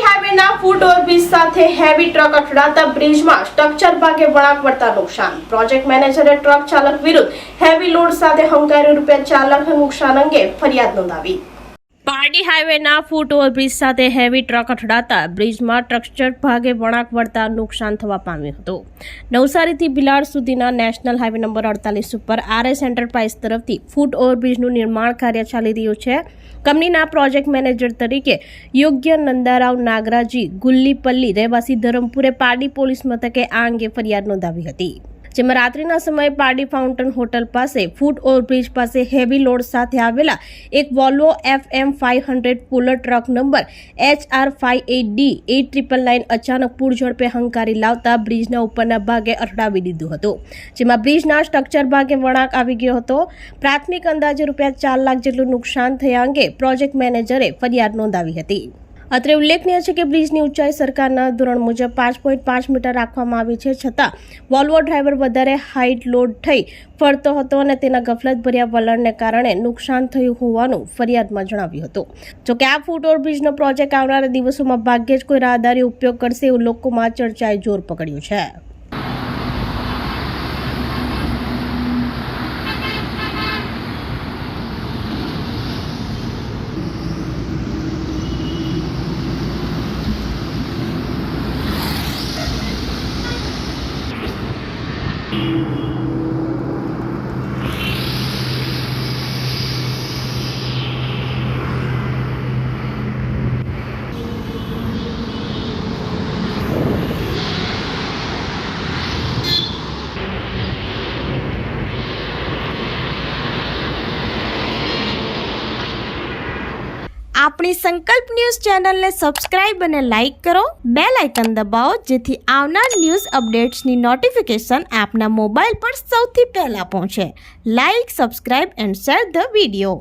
હાઈવેના ફૂટ overbridge સાથે heavy truck અથડાતા બ્રિજમાં structure ભાગે વળાંક પડતા નુકસાન. પ્રોજેક્ટ મેનેજરે ટ્રક ચાલક વિરુદ્ધ હેવી લોડ સાથે હંકાર્યું. ₹4 નુકસાન અંગે ફરિયાદ નોંધાવી. પારડી હાઈવેના ફૂટ ઓવરબ્રિજ સાથે હેવી ટ્રક અથડાતા બ્રિજમાં સ્ટ્રક્ચર ભાગે વળાંક પડતા નુકસાન થવા પામ્યું હતું. નવસારીથી ભિલાડ સુધીના નેશનલ હાઈવે નંબર 48 ઉપર RS એન્ટરપ્રાઇઝ તરફથી ફૂટ ઓવરબ્રિજનું નિર્માણ કાર્ય ચાલી રહ્યું છે. કંપનીના પ્રોજેક્ટ મેનેજર તરીકે યોગ્ય નંદારાવ નાગરાજી ગુલ્લીપલ્લી રહેવાસી ધરમપુરે પારડી પોલીસ મથકે આ અંગે ફરિયાદ નોંધાવી હતી. જેમાં રાત્રિના સમયે પારડી ફાઉન્ટેન હોટલ પાસે ફૂટ ઓવરબ્રિજ પાસે હેવી લોડ સાથે આવેલા એક Volvo FM 500 puller truck number HR58D 8999 અચાનક પૂર ઝડપે હંકારી લાવતા બ્રિજના ઉપરના ભાગે અથડાવી દીધું હતું. જેમાં બ્રિજના સ્ટ્રક્ચર ભાગે વળાંક આવી ગયો હતો. પ્રાથમિક અંદાજે ₹4 લાખ જેટલું નુકસાન થયા અંગે પ્રોજેક્ટ મેનેજરે ફરિયાદ નોંધાવી હતી. અત્રે ઉલ્લેખનીય છે કે બ્રિજની ઊંચાઈ સરકારના ધોરણ મુજબ 5.5 મીટર રાખવામાં આવી છે. છતાં વોલ્વો ડ્રાઈવર વધારે હાઈટ લોડ થઈ ફરતો હતો અને તેના ગફલતભર્યા વલણને કારણે નુકસાન થયું હોવાનું ફરિયાદમાં જણાવ્યું હતું. જોકે આ ફૂટ ઓવરબ્રિજનો પ્રોજેક્ટ આવનારા દિવસોમાં ભાગ્યે જ કોઈ રાહદારી ઉપયોગ કરશે એવું લોકોમાં ચર્ચાએ જોર પકડ્યું છે. આપણી સંકલ્પ ન્યૂઝ ચેનલને સબસ્ક્રાઇબ અને લાઇક કરો. બેલ આઇકન દબાવો જેથી આવનાર ન્યૂઝ અપડેટ્સની નોટિફિકેશન આપના મોબાઈલ પર સૌથી પહેલા પહોંચે. Like, subscribe and share the video.